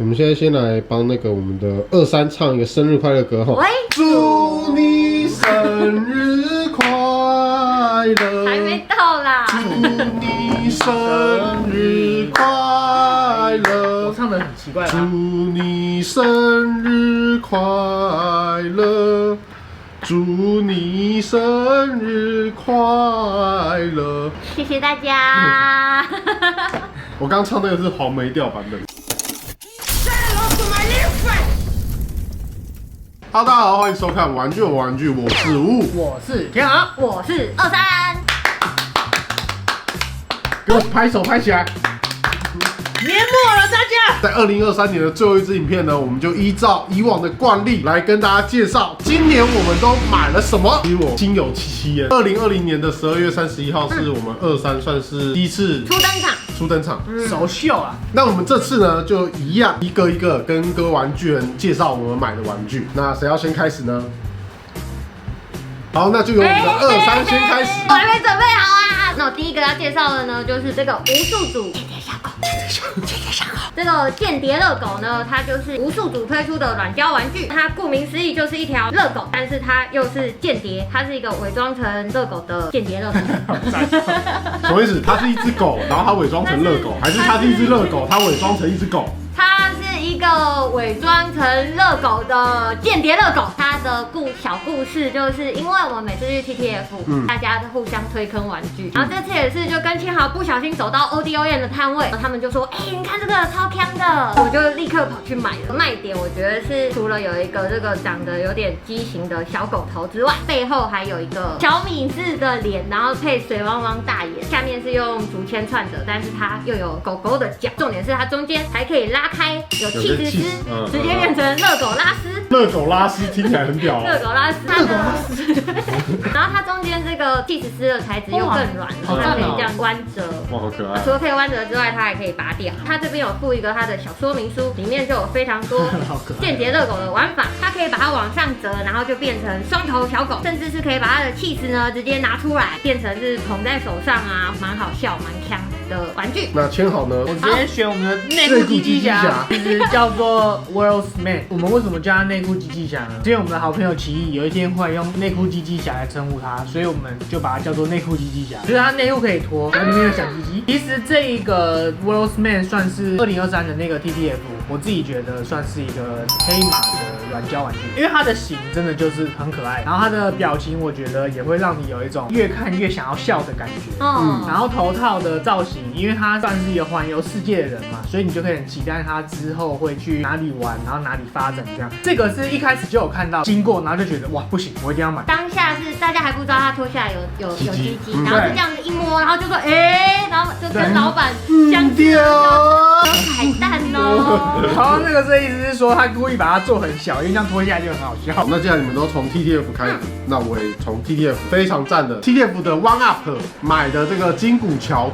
我们现在先来帮那个我们的23唱一个生日快乐歌哈。喂，祝你生日快乐！还没到啦。祝你生日快乐！我唱的很奇怪祝吧？你生日快乐！祝你生日快乐！谢谢大家。我刚唱那个是黄梅调版本。Hello， 大家好，欢迎收看《玩具我玩具》，我是雾，我是天航，我是23，给我拍手拍起来！年末了，大家。在2023年的最后一支影片呢，我们就依照以往的惯例来跟大家介绍今年我们都买了什么。其实我心有戚戚焉。2020年的12月31号是我们23算是第一次初登场。首秀啊！那我们这次呢，就一样一个一个跟各位玩具人介绍我们买的玩具。那谁要先开始呢？好，那就由我们的23先开始。我还没准备好啊。那我第一个要介绍的呢，就是这个无数组间谍小狗。这个间谍热狗呢，它就是无数组推出的软胶玩具。它顾名思义就是一条热狗，但是它又是间谍，它是一个伪装成热狗的间谍热狗。什么意思？它是一只狗，然后它伪装成热狗，还是它是一只热狗，它伪装成一只狗？它是一个伪装成热狗的间谍热狗。它的小故事就是因为我们每次去 TTF，大家都互相推坑玩具，然后这次也是就跟千豪不小心走到 ODON 的摊位，他们就说，你看这个超强的，我就立刻跑去买了。卖点我觉得是除了有一个这个长得有点畸形的小狗头之外，背后还有一个小米字的脸，然后配水汪汪大眼，下面是用竹签串着，但是它又有狗狗的脚，重点是它中间还可以拉开，有气质丝，直接变成热狗拉丝。热狗拉丝听起来很屌。热狗拉丝，热狗拉丝。然后它中间这个气质丝的材质又更软了，它可以这样弯折。哇，好可爱！除了可以弯折之外，它还可以拔掉。它这边有附一个它的小说明书，里面就有非常多间谍热狗的玩法。它可以把它往上折，然后就变成双头小狗，甚至是可以把它的气质呢直接拿出来，变成是捧在手上啊，蛮好笑、蛮强的玩具。那签好呢？我直接选我们的内裤机器侠，其实叫做 World's Man。我们为什么叫它内裤机器侠呢？因为我们的好朋友奇艺有一天会用内裤机器侠来称呼它，所以我们就把它叫做内裤机器侠。就是它内裤可以脱，然后里面有小鸡鸡。其实这一个 World's Man 算是2023的那个 TTF， 我自己觉得算是一个黑马的软胶玩具，因为它的型真的就是很可爱，然后它的表情我觉得也会让你有一种越看越想要笑的感觉。然后头套的造型，因为它算是一个环游世界的人嘛，所以你就可以很期待他之后会去哪里玩，然后哪里发展这样。这个是一开始就有看到经过，然后就觉得哇不行，我一定要买。当下是大家还不知道他脱下来有鸡鸡，嗯然后就这样子一摸，然后就说然后就跟老板相丢。有彩蛋哦。然后那个设计师是说他故意把它做很小，因为这样脱下来就很好笑。那既然你们都从 TTF 开始，那我也从 TTF 非常赞的 TTF 的 One Up 买的这个金骨桥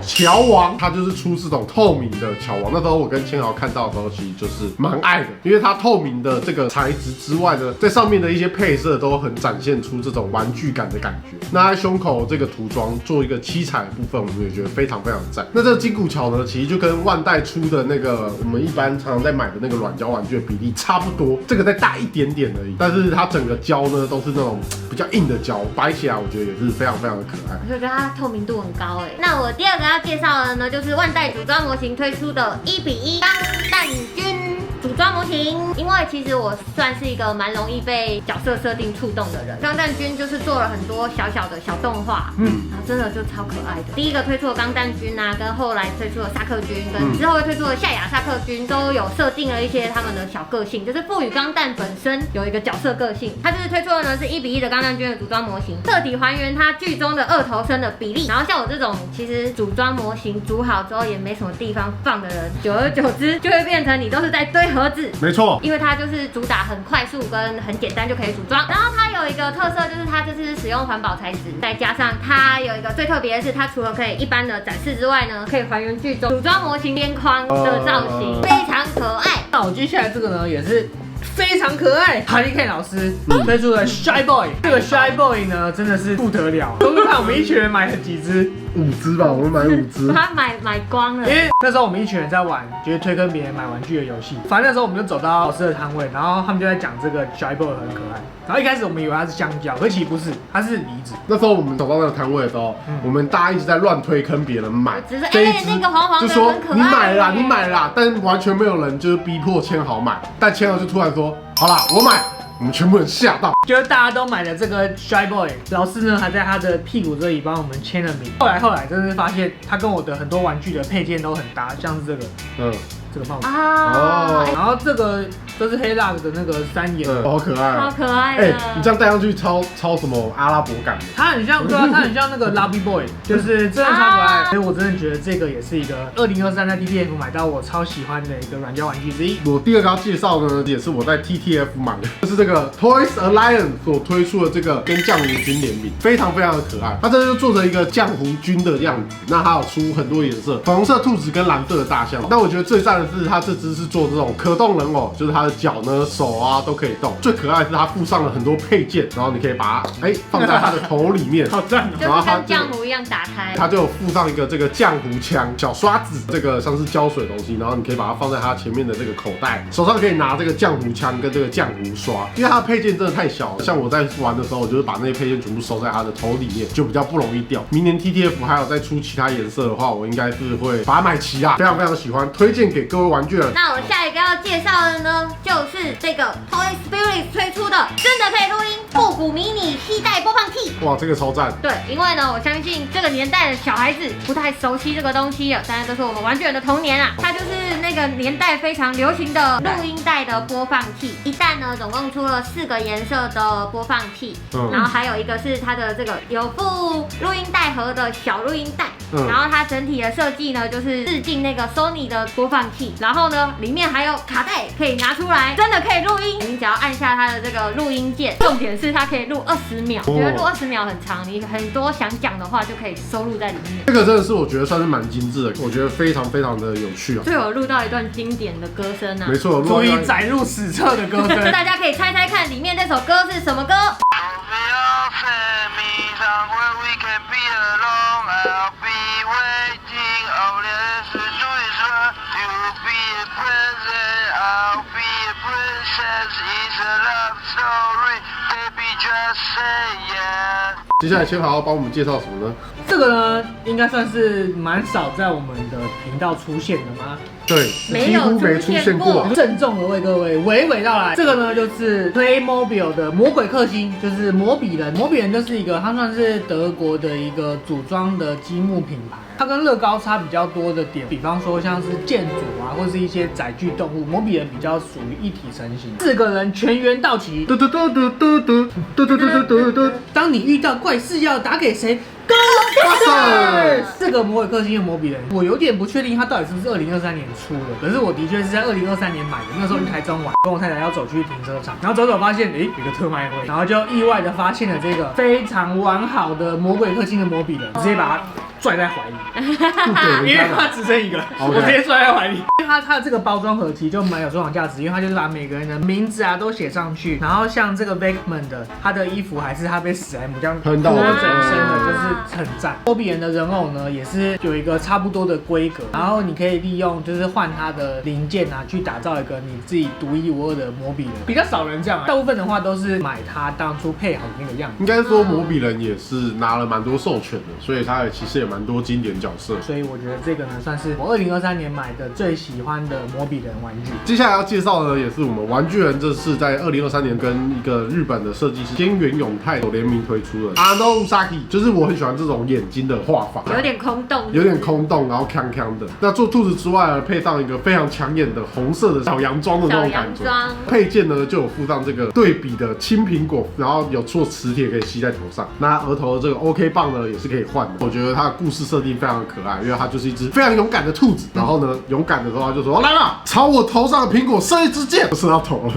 王，它就是出这种透明的桥王。那时候我跟千豪看到的时候，其实就是蛮爱的，因为它透明的这个材质之外呢，在上面的一些配色都很展现出这种玩具感的感觉。那在胸口这个涂装做一个七彩的部分，我们也觉得非常非常赞。那这个金骨桥呢，其实就跟万代出的那个我们一般常常在买的那个软胶玩具的比例差不多，这个再大一点点而已。但是它整个胶呢都是那种比较硬的胶，摆起来我觉得也是非常非常的可爱。我就觉得它透明度很高哎。那我第二个要介绍的呢，就是万代组装模型推出的1:1钢弹君组装模型。因为其实我算是一个蛮容易被角色设定触动的人，钢弹君就是做了很多小小的小动画，然后真的就超可爱的。第一个推出的钢弹君啊，跟后来推出的萨克君，跟之后会推出的夏亚萨克君，都有设定了一些他们的小个性，就是赋予钢弹本身有一个角色个性。它这次推出的呢是1:1的钢弹君的组装模型，彻底还原它剧中的二头身的比例。然后像我这种其实组装模型组好之后也没什么地方放的人，久而久之就会变成你都是在堆盒子。没错，因为它就是主打很快速跟很简单就可以组装。然后它有一个特色就是它这次是使用环保材质，再加上它有一个最特别的是，它除了可以一般的展示之外呢，可以还原剧中组装模型边框的造型，非常可爱。那我接下来这个呢也是非常可爱，哈利 K 老师推出的 Shy Boy。这个 Shy Boy 呢真的是不得了，都是看我们一群人买了几只。5只吧，我们买5只。把它买光了。因为那时候我们一群人在玩，就是推跟别人买玩具的游戏。反正那时候我们就走到老师的摊位，然后他们就在讲这个 Shy Boy 很可爱。然后一开始我们以为它是香蕉，可其实不是，它是梨子。那时候我们走到那个摊位的时候，我们大家一直在乱推坑别人买。只是这一只那个黄黄的就说很可爱你买了啦，你买了啦，但完全没有人就是逼迫千豪买，但千豪就突然说好啦，我买。我们全部人吓到，就是大家都买了这个 Shy Boy， 老师呢还在他的屁股这里帮我们签了名。后来真是发现他跟我的很多玩具的配件都很搭，像是这个，这个帽子啊，然后这个都是黑蜡的那个3眼，好可爱，好可爱的。你这样戴上去超什么阿拉伯感的？它很像，对啊，它很像那个 Lobby Boy， 就是真的超可爱。所以我真的觉得这个也是一个2023在 TTF 买到我超喜欢的一个软胶玩具之一。我第二个要介绍呢，也是我在 TTF 买的，就是这个 Toys Alliance 所推出的这个跟浆糊菌联名，非常的可爱。它这就做成一个浆糊菌的样子，那它有出很多颜色，粉红色兔子跟蓝色的大象。但我觉得最赞的是它这只是做这种可动人偶，就是它的脚呢、手啊都可以动。最可爱的是它附上了很多配件，然后你可以把它放在它的头里面，好赞哦！就是跟浆糊一样打开。它就有附上一个这个浆糊枪、小刷子，这个像是胶水的东西，然后你可以把它放在它前面的这个口袋，手上可以拿这个浆糊枪跟这个浆糊刷。因为它的配件真的太小了，像我在玩的时候，我就是把那些配件全部收在它的头里面，就比较不容易掉。明年 TTF 还有再出其他颜色的话，我应该是会把它买齐啦，非常喜欢，推荐给各位玩具人。那我下一个要介绍的呢，就是这个 Toy Spirit 推出的真的可以录音复古迷你携带播放器。哇，这个超赞！对，因为呢，我相信这个年代的小孩子不太熟悉这个东西了，当然都是我们玩具人的童年啊。它就是那个年代非常流行的录音带的播放器。一弹呢，总共出了4个颜色的播放器，然后还有一个是它的这个有附录音带盒的小录音带，然后它整体的设计呢，就是致敬那个 Sony 的播放器，然后呢，里面还有卡带可以拿出来，真的可以录音。你只要按下它的这个录音键，重点是它可以录20秒，觉得录20秒很长，你很多想讲的话就可以收录在里面。这个真的是我觉得算是蛮精致的，我觉得非常的有趣啊。就有录到一段经典的歌声啊，没错，足以载入史册的歌声。大家可以猜猜看，里面这首歌是什么歌？接下来千豪要帮我们介绍什么呢？这个呢，应该算是蛮少在我们的频道出现的吗？对，几乎没出现过。郑重的为各位娓娓道来，这个呢就是 Playmobil 的魔鬼克星，就是摩比人。摩比人就是一个，它算是德国的一个组装的积木品牌。它跟乐高差比较多的点，比方说像是建筑啊，或是一些载具动物，摩比人比较属于一体成型，4个人全员到齐。当你遇到怪事要打给谁？Ghostbusters！ 这个魔鬼克星的摩比人，我有点不确定它到底是不是2023年出的，可是我的确是在2023年买的。那时候去台中玩，跟我太太要走去停车场，然后走发现，有个特卖会，然后就意外的发现了这个非常完好的魔鬼克星的摩比人，直接把它拽在怀里，因为它只剩一个，我直接拽在怀里。因为它的这个包装盒其实就蛮有收藏价值，因为它就是把每个人的名字啊都写上去，然后像这个 Beckman 的，他的衣服还是他被史莱姆这样拖整身的，就是很赞。摩比人的人偶呢，也是有一个差不多的规格，然后你可以利用就是换它的零件啊，去打造一个你自己独一无二的摩比人。比较少人这样，大部分的话都是买它当初配好的那个样子。应该说摩比人也是拿了蛮多授权的，所以它其实也蛮多经典角色。所以我觉得这个呢，算是我2023年买的最喜欢的摩比人玩具。接下来要介绍的也是我们玩具人这次在2023年跟一个日本的设计师菅原永泰所联名推出的 Ano Usagi， 就是我很喜欢这种眼睛的画法，有点空洞，然后锵锵的。那做兔子之外呢，配上一个非常抢眼的红色的小洋装的那种感觉。配件呢就有附上这个对比的青苹果，然后有做磁铁可以吸在头上。那额头的这个 OK 棒呢也是可以换的。我觉得它的故事设定非常的可爱，因为它就是一只非常勇敢的兔子。然后呢，勇敢的时候他就说：“来了，朝我头上的苹果射一支箭。”射到头了。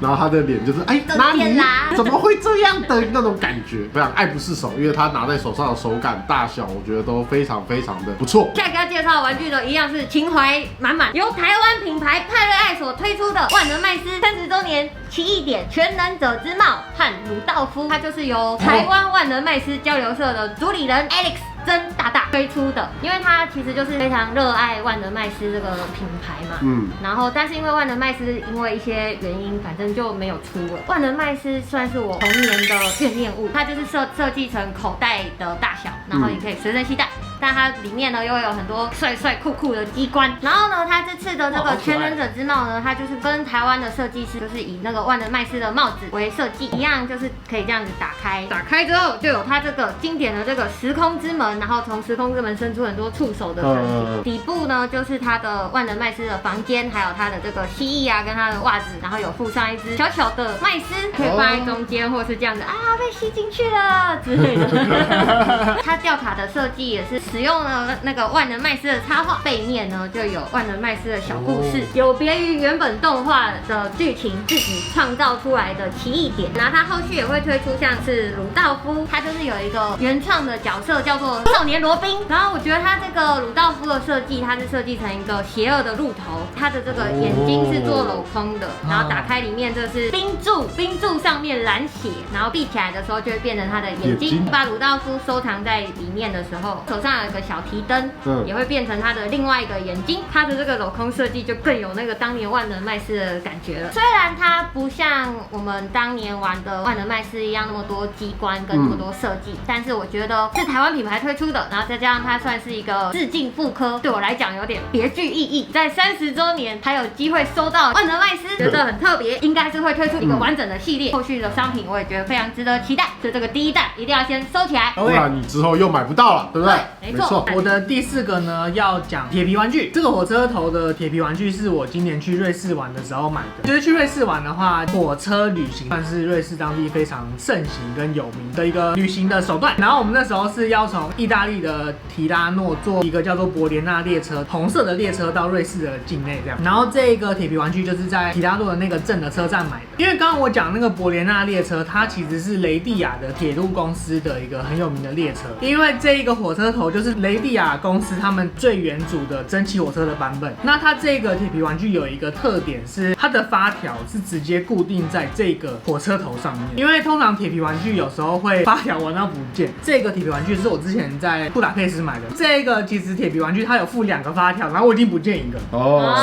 然后他的脸就是哪里怎么会这样的那种感觉，非常爱不释手。因为他拿在手上的手感大小，我觉得都非常的不错。下一个要介绍的玩具呢，一样是情怀满满，由台湾品牌派瑞爱所推出的万能麦斯30周年奇异点全能者之帽和鲁道夫，它就是由台湾万能麦斯交流社的主理人 Alex 真大大推出的，因为他其实就是非常热爱万能麦斯这个品牌嘛。然后但是因为万能麦斯因为一些原因，反正就没有出了。万能麦斯算是我童年的怨念物，它就是设计成口袋的大小，然后也可以随身携带。但它里面呢又有很多帅帅酷酷的机关，然后呢，它这次的这个全忍者之帽呢，它就是跟台湾的设计师就是以那个万能麦斯的帽子为设计一样，就是可以这样子打开，打开之后就有它这个经典的这个时空之门，然后从时空之门伸出很多触手的场景。底部呢就是它的万能麦斯的房间，还有它的这个蜥蜴啊跟它的袜子，然后有附上一只小巧的麦斯，可以放在中间，或是这样子啊被吸进去了之类的。它吊卡的设计也是使用了那个万能麦斯的插画，背面呢就有万能麦斯的小故事，有别于原本动画的剧情，自己创造出来的奇异点。然后它后续也会推出像是鲁道夫，他就是有一个原创的角色叫做少年罗宾。然后我觉得他这个鲁道夫的设计，它是设计成一个邪恶的鹿头，它的这个眼睛是做镂空的，然后打开里面这是冰柱，冰柱上面染血，然后闭起来的时候就会变成他的眼睛。把鲁道夫收藏在里面的时候，手上有一个小提灯，也会变成他的另外一个眼睛。他的这个镂空设计就更有那个当年万能麦斯的感觉了。虽然它不像我们当年玩的万能麦斯一样那么多机关跟那么多设计，但是我觉得是台湾品牌推出的，然后再加上它算是一个致敬复刻，对我来讲有点别具意义。在30周年还有机会收到万能麦斯，觉得很特别，应该是会推出一个完整的系列。后续的商品我也觉得非常值得期待，所以这个第一弹一定要先收起来，不然你之后又买不到了，对不对？没错。我的第4个呢要讲铁皮玩具，这个火车头的铁皮玩具是我今年去瑞士玩的时候买的。就是去瑞士玩的话，火车旅行算是瑞士当地非常盛行跟有名的一个旅行的手段。然后我们那时候是要从意大利的提拉诺坐一个叫做博莲纳列车，红色的列车到瑞士的境内这样。然后这个铁皮玩具就是在提拉诺的那个镇的车站买的。因为刚刚我讲那个博莲纳列车，它其实是雷地亚的铁路公司的一个很有名的列车。因为这一个火车头就是雷地亚公司他们最原主的蒸汽火车的版本。那它这个铁皮玩具有一个特点是它的发条是直接固定在这个火车头上面。因为通常铁皮玩具有时候会发条玩到不见，这个铁皮玩具是我之前在布达佩斯买的。这个其实铁皮玩具它有附2个发条，然后我已经不见一个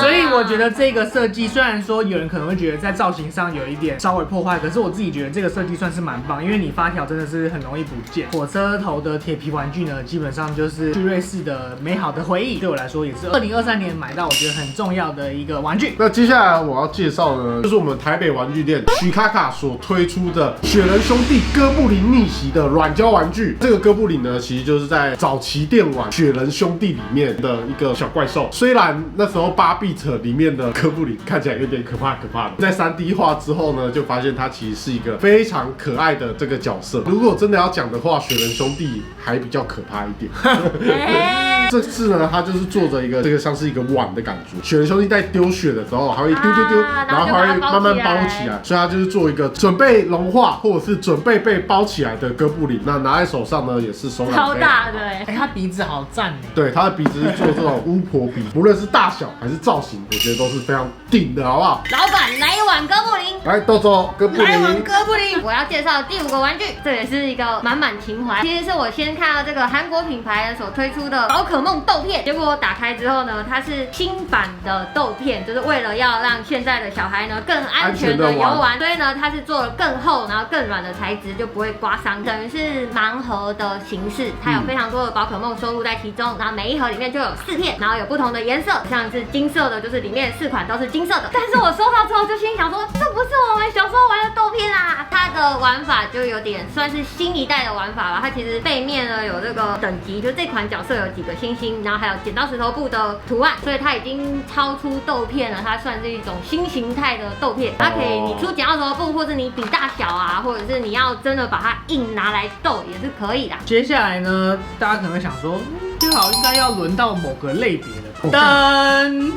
所以我觉得这个设计虽然说有人可能会觉得在造型上有一点稍微破坏，可是我自己觉得这个设计算是蛮棒，因为你发条真的是很容易不见。火车头的铁皮玩具呢，基本上就是去瑞士的美好的回忆，对我来说也是2023年买到我觉得很重要的一个玩具。那接下来我要介绍呢，就是我们台北玩具店许卡卡所推出的雪人兄弟哥布林逆袭的软胶玩具。这个哥布林呢，其实就是在早期电玩雪人兄弟里面的一个小怪兽。虽然那时候8bit里面的哥布林看起来有点可怕的，在3D 化之后呢，就发现它其实是一个非常可爱的这个角色。如果真的要讲的话，雪人兄弟还比较可怕一点。这次呢，它就是做着一个这个像是一个碗的感觉。雪人兄弟在丢雪的时候，还会丢，然后还会慢慢包起来，所以它就是做一个准备融化或者是准备被包起来的哥布林。那拿在手上呢，也是手感超大的它鼻子好赞哎。对，它的鼻子是做这种巫婆鼻，不论是大小还是造型，我觉得都是非常顶的，好不好？老板来一碗哥布林，来豆豆哥布林，来一碗哥布林。我要介绍第5个玩具，这也是一个满满情怀。其实是我先看到这个韩国品牌所推出的宝可梦豆片，结果我打开之后呢，它是新版的豆片，就是为了要让现在的小孩呢更安全的游玩，所以呢它是做了更厚然后更软的材质，就不会刮伤，等于是盲盒的形式。它有非常多的宝可梦收录在其中，然后每一盒里面就有4片，然后有不同的颜色，像是金色的，就是里面4款都是金色的。但是我收到之后就心想说，这不是我们小时候玩的豆片啊！它的玩法就有点算是新一代的玩法吧。它其实背面呢有这个等级，就这款角色有几个星星，然后还有剪刀石头布的图案，所以它已经超出豆片了。它算是一种新形态的豆片，它可以你出剪刀石头布，或者你比大小啊，或者是你要真的把它硬拿来斗也是可以的。接下来呢，大家可能会想说，最好应该要轮到某个类别的噔。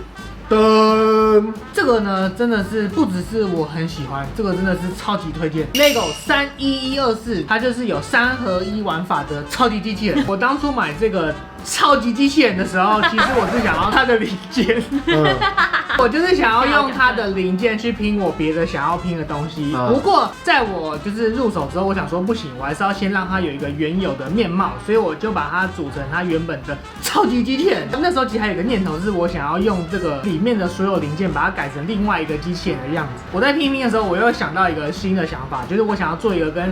这个呢，真的是不只是我很喜欢，这个真的是超级推荐。LEGO 31124，它就是有3合1玩法的超级机器人。我当初买这个超级机器人的时候，其实我是想要它的零件。我就是想要用它的零件去拼我别的想要拼的东西。不过在我就是入手之后，我想说不行，我还是要先让它有一个原有的面貌，所以我就把它组成它原本的超级机器人。那时候其实还有一个念头，是我想要用这个里面的所有零件，把它改成另外一个机器人的样子。我在拼的时候，我又想到一个新的想法，就是我想要做一个跟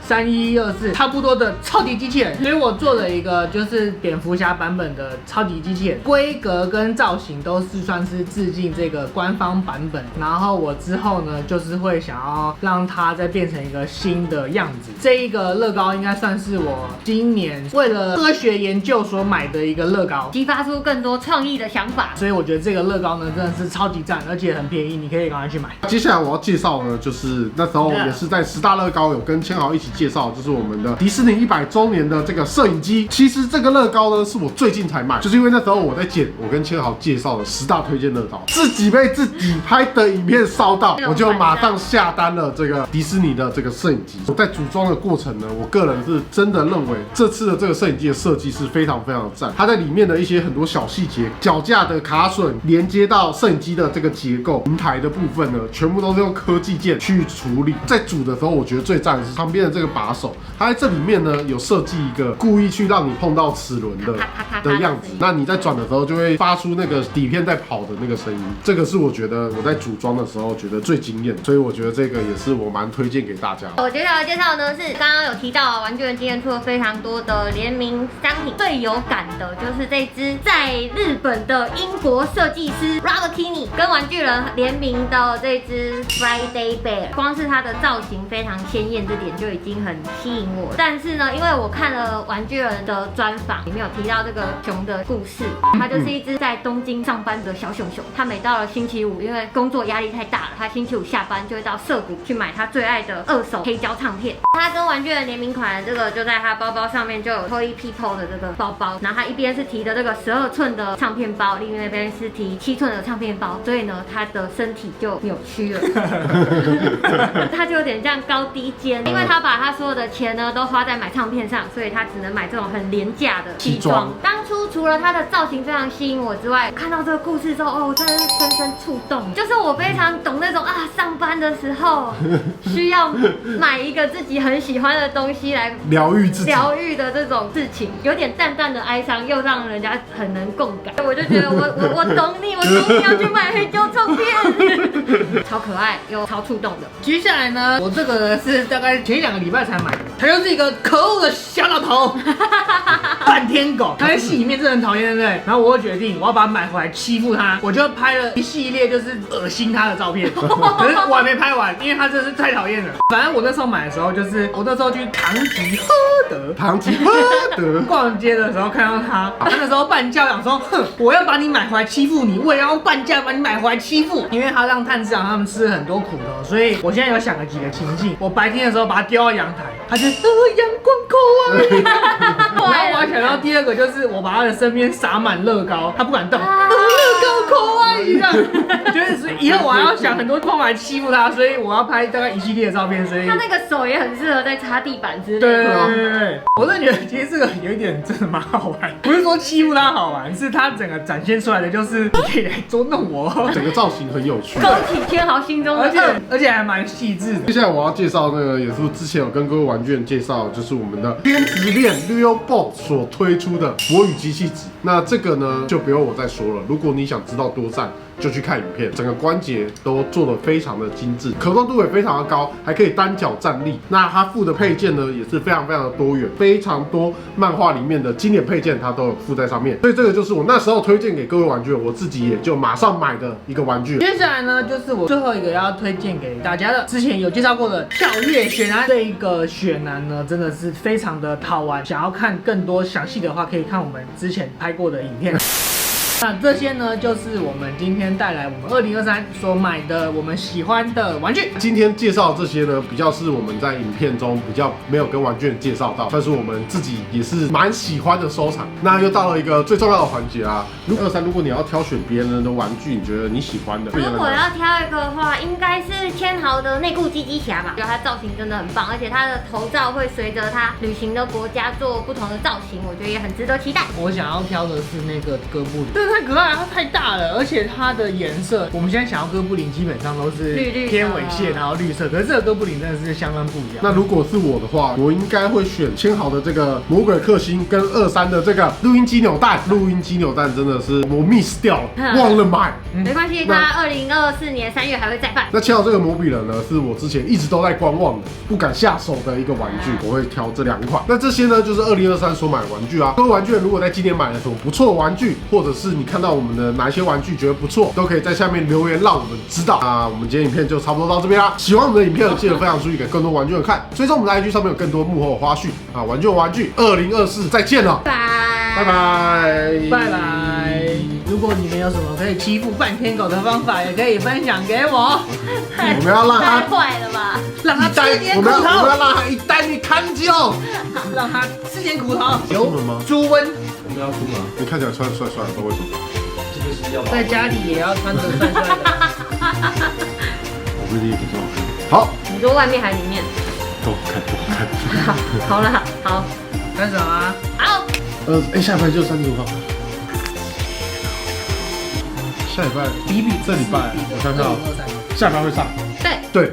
3124差不多的超级机器人，所以我做了一个就是蝙蝠侠版本的超级机器人，规格跟造型都是算是致敬这个官方版本。然后我之后呢，就是会想要让它再变成一个新的样子。这一个乐高应该算是我今年为了科学研究所买的一个乐高，激发出更多创意的想法。所以我觉得这个乐高呢真的是超级赞，而且很便宜，你可以赶快去买。接下来我要介绍呢，就是那时候也是在10大乐高有跟千豪一起介绍，就是我们的迪士尼100周年的这个摄影机。其实这个乐高呢是我最近才买，就是因为那时候我在剪我跟千豪介绍的10大推荐乐高，自己被自己拍的影片烧到，我就马上下单了这个迪士尼的这个摄影机。我在组装的过程呢，我个人是真的认为这次的这个摄影机的设计是非常非常的赞。它在里面的一些很多小细节，脚架的卡榫连接到摄影机的这个结构，平台的部分呢，全部都是用科技键去处理。在煮的时候，我觉得最赞的是旁边的这个把手，它在这里面呢有设计一个故意去让你碰到齿轮的样子，那你在转的时候就会发出那个底片在跑的那个声音。这个是我觉得我在组装的时候觉得最惊艳，所以我觉得这个也是我蛮推荐给大家。我接下来介绍呢是刚刚有提到，玩具人今天出了非常多的联名商品，最有感的就是这支在日本的英国设计师 Robert Kinney 跟玩具人联名的这支 Friday Bear， 光是它的造型非常鲜艳，这点就已经很吸引我。但是呢，因为我看了玩具人的专访，里面有提到这个熊的故事，它就是一只在东京上班的小熊熊，它每到了星期五，因为工作压力太大了，它星期五下班就会到涩谷去买它最爱的2手黑胶唱片。它跟玩具人联名款这个就在它包包上面就有 Toy People 的这个包包，然后它一边是提的这个12寸的唱片包，另外一边是提7寸的唱片包，所以呢，它的身体就扭曲了，它就有点像高低肩，因为它把它所有的钱呢都花在买唱片上，所以它只能买这种很廉价的西装。当初除了它的造型非常吸引我之外，看到这个故事之后，哦，我真的是深深触动，就是我非常懂那种上班的时候需要买一个自己很喜欢的东西来疗愈自己、疗愈的这种事情，有点淡淡的哀伤，又让人家很能共感。我就觉得我懂你，我懂你要去买黑胶唱片，超可爱又超触动的。接下来呢，我这个是大概前2个礼拜才买的，它就是一个可恶的小老头，半天狗，他在戏里面真的很讨厌，对不对？然后我就决定我要把它买回来欺负他，我就拍了一系列就是恶心他的照片，可是我还没拍完，因为他真是太讨厌了。反正我那时候买的时候，就是我那时候去唐吉诃德逛街的时候看到他那时候半价，想说哼，我要把你买回来欺负你，我也要用半价把你买回来欺负，因为他让炭治郎他们吃了很多苦头，所以我现在有想了几个情境。我白天的时候把它丢到阳台，他就阳光口啊。然后我还想到第2个就是我把他的身边撒满乐高，他不敢动，乐高口啊一样，就是以后我还要想很多方法来欺负他，所以我要拍大概一系列的照片。所以他那个手也很适合在擦地板之类的。对，我真的觉得其实这个有一点真的蛮好玩，不是说欺负他好玩，是他整个展现出来的就是你可以来捉弄我，整个造型很有趣，勾起天豪心中的而且还蛮细致的。接下来我要介绍那个也是之前有跟各位玩具人介绍，就是我们的编织链 Leo Bot 所推出的魔语机器纸。那这个呢就不用我再说了，如果你想知道多赞，就去看影片，整个关节都做得非常的精致，可动度也非常的高，还可以单脚站立。那它附的配件呢也是非常非常的多元，非常多漫画里面的经典配件它都有附在上面，所以这个就是我那时候推荐给各位玩具人，我自己也就马上买的一个玩具。接下来呢就是我最后一个要推荐给大家的，之前有介绍过的跳跃雪男。这一个雪男呢真的是非常的好玩，想要看更多详细的话，可以看我们之前拍过的影片。那这些呢，就是我们今天带来我们2023所买的我们喜欢的玩具。今天介绍这些呢，比较是我们在影片中比较没有跟玩具人介绍到，但是我们自己也是蛮喜欢的收藏。那又到了一个最重要的环节啊，23，如果你要挑选别人的玩具，你觉得你喜欢的，如果要挑一个的话，应该是千豪豪的内裤鸡鸡侠吧，觉得它造型真的很棒，而且它的头罩会随着它旅行的国家做不同的造型，我觉得也很值得期待。我想要挑的是那个哥布林，这个太可爱了，它太大了，而且它的颜色，我们现在想要哥布林基本上都是绿偏猥亵，然后绿色，可是这个哥布林真的是相当不一样。那如果是我的话，我应该会选千豪的这个魔鬼克星跟23的这个录音机扭蛋。录音机扭蛋真的是我 miss 掉了，忘了买。没关系，它2024年3月还会再办。那千豪这个摩比人呢，是我之前一直都在观望的，不敢下手的一个玩具，我会挑这2款。那这些呢，就是2023所买的玩具啊。各位玩具人如果在今年买了什么不错的玩具，或者是你看到我们的哪一些玩具觉得不错，都可以在下面留言让我们知道。那我们今天影片就差不多到这边啦。喜欢我们的影片，记得分享出去给更多玩具人看。追踪我们的 IG 上面有更多幕后花絮啊！玩具玩具2024再见了，拜拜拜拜拜！如果你们有什么可以欺负半天狗的方法，也可以分享给我，我们要让他太坏了吧？让他吃点苦我们要头，让他一代你看就。让他吃点苦头。有出门吗？猪瘟我们要出门，你看起来穿帅帅的，不知道为什么？这就是要把在家里也要穿着帅帅的。我们的衣服真好看。好，你说外面还是里面？都好看，都好看。好了，好，干什么啊？好。下礼拜就35号。下礼拜比这礼拜我看看哦，下礼拜会上。对。对，